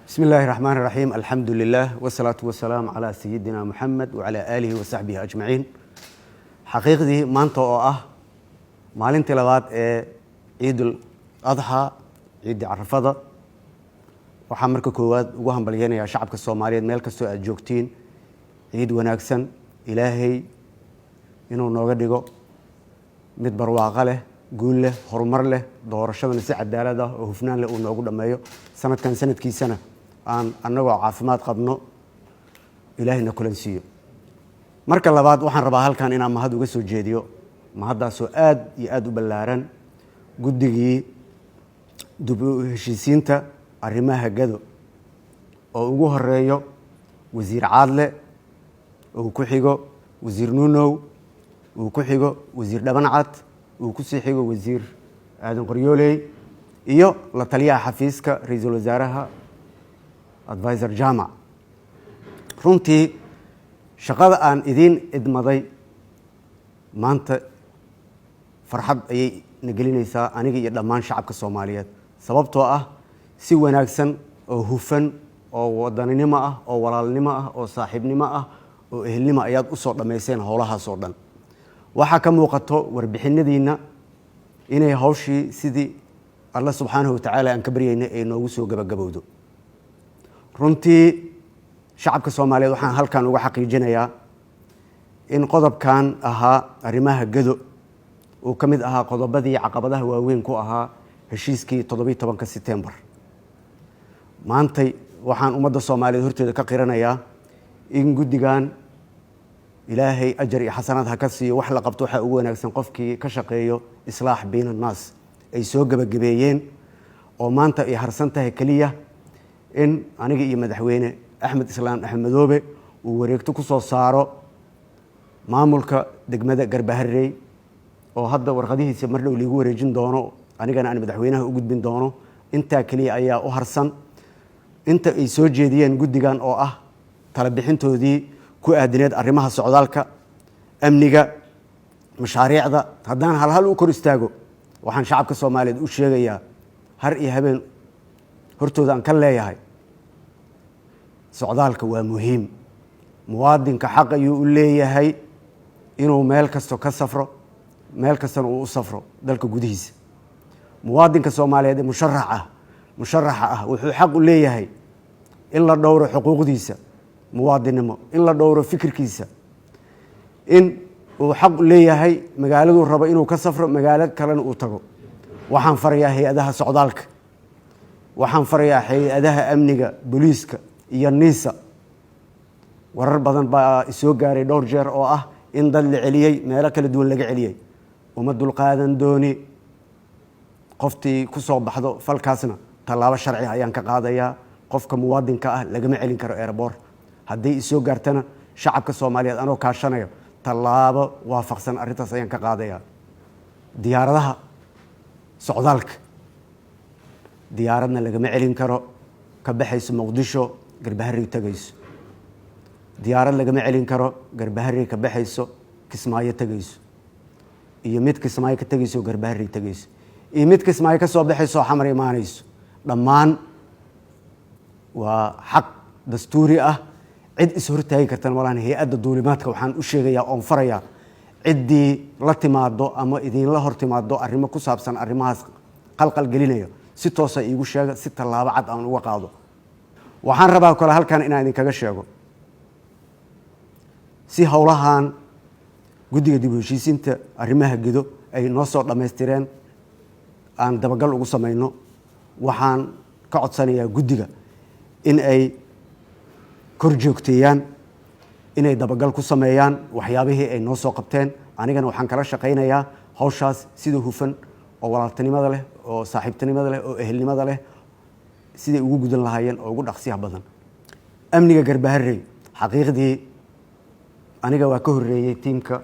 بسم الله الرحمن الرحيم الحمد لله والصلاة والسلام على سيدنا محمد وعلى آله وصحبه أجمعين حقيقتي مانتو مالين تلوات عيد الأضحى عيد عرفة وحمرك كواد وهم بلينا يا شعبك الصومالي مالك سوء الجوكتين عيد وناكسن إلهي إنه نوغديغو مد برواقه له قول له هرمر له doorashada si cadaalad ah oo hufnaan leh uu noogu dhameeyo sanadkiisana aan anagoo caafimaad qabno ilaahina kulansiyo marka labaad waxaan rabaa halkan inaan mahad uga soo jeediyo mahadaasoo aad iyo aad u ballaaran guddigii dib u heshiisiinta arrimaha gado oo ugu horeeyo wasiir caadle oo ku xigo wasiir nuunow oo ku xigo wasiir dhabancad oo ku sii xigo wasiir aadan qoryooley iyo la taliyaha xafiiska ra'iisul wasaaraha advisor jaamac runtii shaqada aan idin idmaday maanta farxad ayay nagelinaysaa aniga iyo dhammaan shacabka Soomaaliyeed sababtoo ah si wanaagsan oo hufan oo wadaninimo ah oo walaalnimo ah oo saaxiibnimo ah oo ehelnimo ayaad u soo dhameyseen howlahaas oo dhan waxa ka muuqato warbixinadiina inay hawshii sidii Allah subhanahu wa ta'ala aan ka baryeynay ay noogu soo gabagabowdo runtii shacabka Soomaaliyeed waxaan halkan uga xaqiijinayaa in qodobkan ahaa arrimaha gado oo kamid ahaa qodobadii caqabadaha waaweyn ku ahaa heshiiskii 17 September maantay waxaan ummadda Soomaaliyeed horteeda ka qiranayaa in guddigan ilaahay ajar iyo xasanaad ha ka siiyo wax la qabto waxa ugu wanaagsan qofkii ka shaqeeyo islaax bayna naas ay soo gabagabeeyeen oo maanta ay harsan tahay kaliya in aniga iyo madaxweyne Axmed Islaam Axmedoobe uu wareegto ku soo saaro maamulka degmada Garbaharey oo hadda warqadihiisa mar dhow liigu wareejin doono anigana aan madaxweynaha u gudbin doono inta kaliya ayaa u harsan inta ay soo jeediyeen guddigan oo ah tala bixintoodii ku aadineed arrimaha socdaalka amniga mashaariicda haddaan hal u kor istaago waxaan shacabka Soomaaliyeed u sheegayaa har iyo habeen hortooda aan ka leeyahay socdaalka waa muhiim muwaadinka xaq ayuu u leeyahay inuu meel kasto ka safro meel kastana uu u safro dalka gudihiisa muwaadinka Soomaaliyeed ee musharaxa ah wuxuu xaq u leeyahay in la dhowro xuquuqdiisa muwaadinimo in la dhowro fikirkiisa in uu xaq leeyahay magaaladu rabo inuu ka safro magaalo kale uu tago waxaan farayaa hay'adaha socdaalka waxaan farayaa hay'adaha amniga booliiska iyo niisa warar badan baa soo gaaray dhowr jeer oo ah in dad la celiyay meelo kala duwan laga celiyay uma dulqaadan dooni qoftii ku soo baxdo falkaasna talaabo sharci ayaan ka qaadayaa qofka muwaadinka ah lagama celin karo airport haddii soo gaartana shacabka Soomaaliyeed anoo kaashanayo talaabo waafaqsan arintaas ayaan ka qaadayaa diyaaradaha socdaalka diyaaradna lagama celin karo ka baxayso Muqdisho Garbaharey tagayso diyaarad lagama celin karo Garbaharey ka baxayso Kismaayo tagayso iyo mid Kismaayo ka tagayso Garbaharey tagayso iyo mid Kismaayo ka soo baxayso xamar imaanayso dhammaan waa xaq dastuuri ah cid is hortaagi kartan walaan hay'adda duulimaadka waxaan u sheegayaa oo farayaa ciddii la timaado ama idin la hor timaado arrimo ku saabsan arrimahaas qalqal gelinayo si toos ah iigu sheega si talaabo cad aan uga qaado waxaan rabaa kale halkan inaan idin kaga sheego si howlahan guddiga dib u heshiisiinta arrimaha gado ay noo soo dhameystireen aan dabagal ugu sameeyno waxaan ka codsanayaa guddiga in ay kor joogteeyaan inay dabagal ku sameeyaan waxyaabihii ay noo soo qabteen anigana waxaan kala shaqeynayaa hawshaas sida hufan oo walaaltinimada leh oo saaxiibtinimada leh oo ehelnimada leh sidii ugu gudan lahaayeen oo ugu dhaqsiyaha badan amniga Garbaharey xaqiiqdii aniga waa ka horeeyay tiimka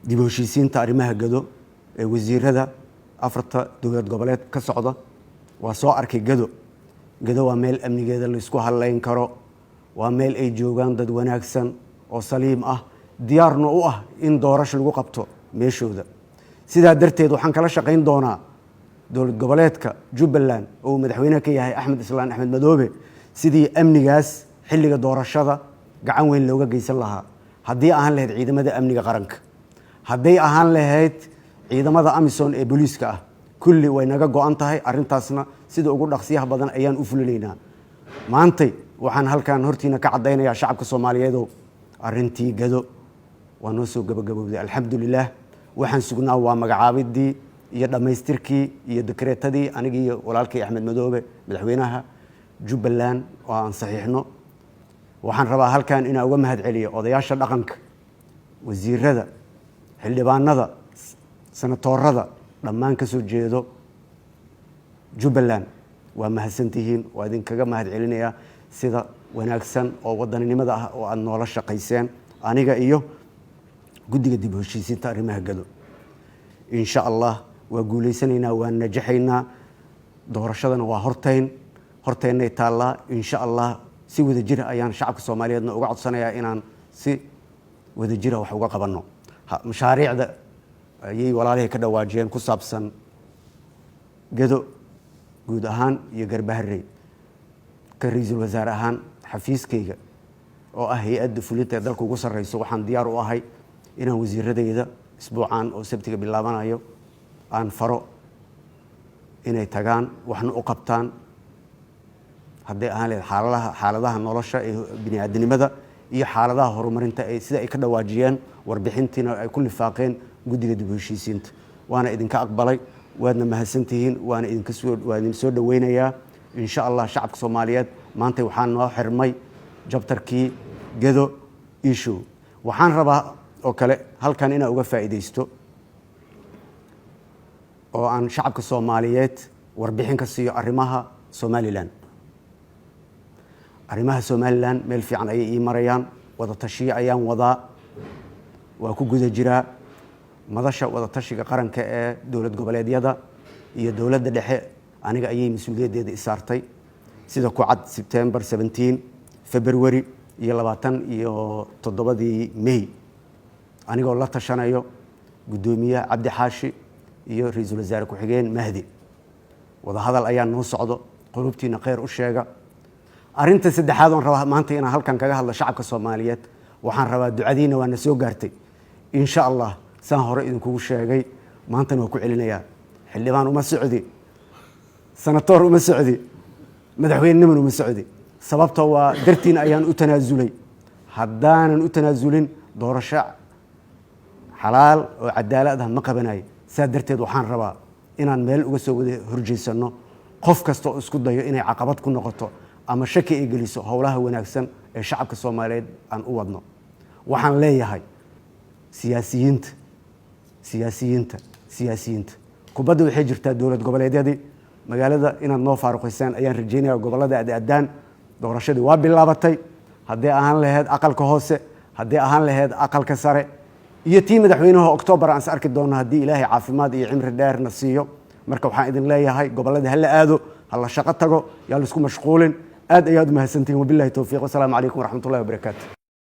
dib u heshiisiinta arrimaha gado ee wasiirada afarta dowlad goboleed ka socda waa soo arkay gado waa meel amnigeeda la isku haleyn karo waa meel ay joogaan dad wanaagsan oo saliim ah diyaarna u ah in doorasho lagu qabto meeshooda sidaa darteed waxaan kala shaqeyn doonaa dowlad goboleedka Jubbaland oo madaxweynaha ka yahay Axmed Islaan Axmed Madoobe sidii amnigaas xilliga doorashada gacan weyn looga geysan lahaa haddii aan lahayd ciidamada amniga qaranka hadday ahaan lahayd ciidamada Amisom ee booliiska ah kulli way naga go'an tahay arrintaasna sida ugu dhaqsiyaha badan ayaan u fulinaynaa maantay waxaan halkan hortiina ka cadaynayaa shacabka Soomaaliyeed oo arrintii gado waa noo soo gabagabowday alxamdulillaah waxaan sugnaa waa magacaabidii iyo dhamaystirkii iyo dekreetadii aniga iyo walaalkay Axmed Madoobe madaxweynaha Jubbaland oo aan saxiixno waxaan rabaa halkan inaan uga mahad celiyo odayaasha dhaqanka wasiirada xildhibaanada senatorada dhammaan ka soo jeedo Jubbaland waa mahadsantihiin waa idinkaga mahad celinayaa sida wanaagsan oo wadaninimada ah oo aad noola shaqayseen aniga iyo guddiga dib u heshiisiinta arrimaha gado insha Allah waa guuleysanaynaa waa najaxaynaa doorashadana waa horteynay taala insha Allah si wada jir ayaan shacabka Soomaaliyeedna uga codsanayaa inaan si wada jir wax uga qabanno mashaariicda ayay walaalahay ka dhawaajeen ku saabsan gado guud ahaan iyo Garbaharey ka ra'iisul wasaare ahaan xafiiskayga oo ah hay'adda fulinta dalka ugu sareyso waxaan diyaar u ahay inaan wasiiradayda isbuucan oo sabtiga bilaabanayo aan faro inay tagaan waxna u qabtaan hadday ahaan leedahay xaaladaha nolosha ee bini'aadanimada iyo xaaladaha horumarinta ay sida ay ka dhawaajiyeen warbixintiina ay ku lifaaqeen guddiga dib u heshiisiinta waana idinka aqbalay waadna mahadsantihiin waana idin soo dhaweynayaa insha Allah shacabka Soomaaliyeed maanta waxaan noo xirmay jabtarkii gado issue waxaan rabaa oo kale halkan inaan uga faa'iideysto oo aan shacabka Soomaaliyeed warbixin ka siiyo arrimaha Somaliland meel fiican ayay ii marayaan wada tashiyo ayaan wadaa waa ku guda jiraa madasha wada tashiga qaranka ee dowlad goboleedyada iyo dowladda dhexe aniga ayay mas'uuliyadeeda isaartay sida ku cad September 17 February iyo 27 May anigoo la tashanayo gudoomiyaha Cabdi Xaashi iyo ra'iisul wasaare ku xigeen Mahdi wada hadal ayaan noo socdo qulubtiina khayr u sheega arinta saddexaad oo rabaa maanta inaan halkan kaga hadlo shacabka Soomaaliyeed waxaan rabaa ducadiina waana soo gaartay insha Allah saan hore idinku sheegay maanta waan ku celinayaa xildhibaan uma socdi senator uma socdi madaxweynenimo uma socdi sababtoo waa dartiin ayaan u tanaasulay haddaanan u tanaasulin doorasho xalaal oo cadaalad ah ma qabanay saa darteed waxaan rabaa inaan meel uga soo wada horjeysano qof kasta oo isku dayo inay caqabad ku noqoto ama shaki ay geliso howlaha wanaagsan ee shacabka Soomaaliyeed aan u wadno waxaan leeyahay siyaasiyiinta kubadda waxay jirtaa dowlad goboleedyadii magaalada inaad noo faaruqaysaan ayaan rajeynayaa gobolada aadaan doorashadii waa bilaabatay haddii ahaan lahayd aqalka hoose haddii ahaan lahayd aqalka sare iyo tii madaxweynaha October aan arki doono haddii Ilaahay caafimaad iyo cimri dheerna siiyo marka waxaan idin leeyahay gobolada hala aado hala shaqo tago yaa la isku mashquulin aad ayaad mahadsantiin wabillahi tawfiiq wassalaamu calaykum waraxmatullaahi wabarakaatuh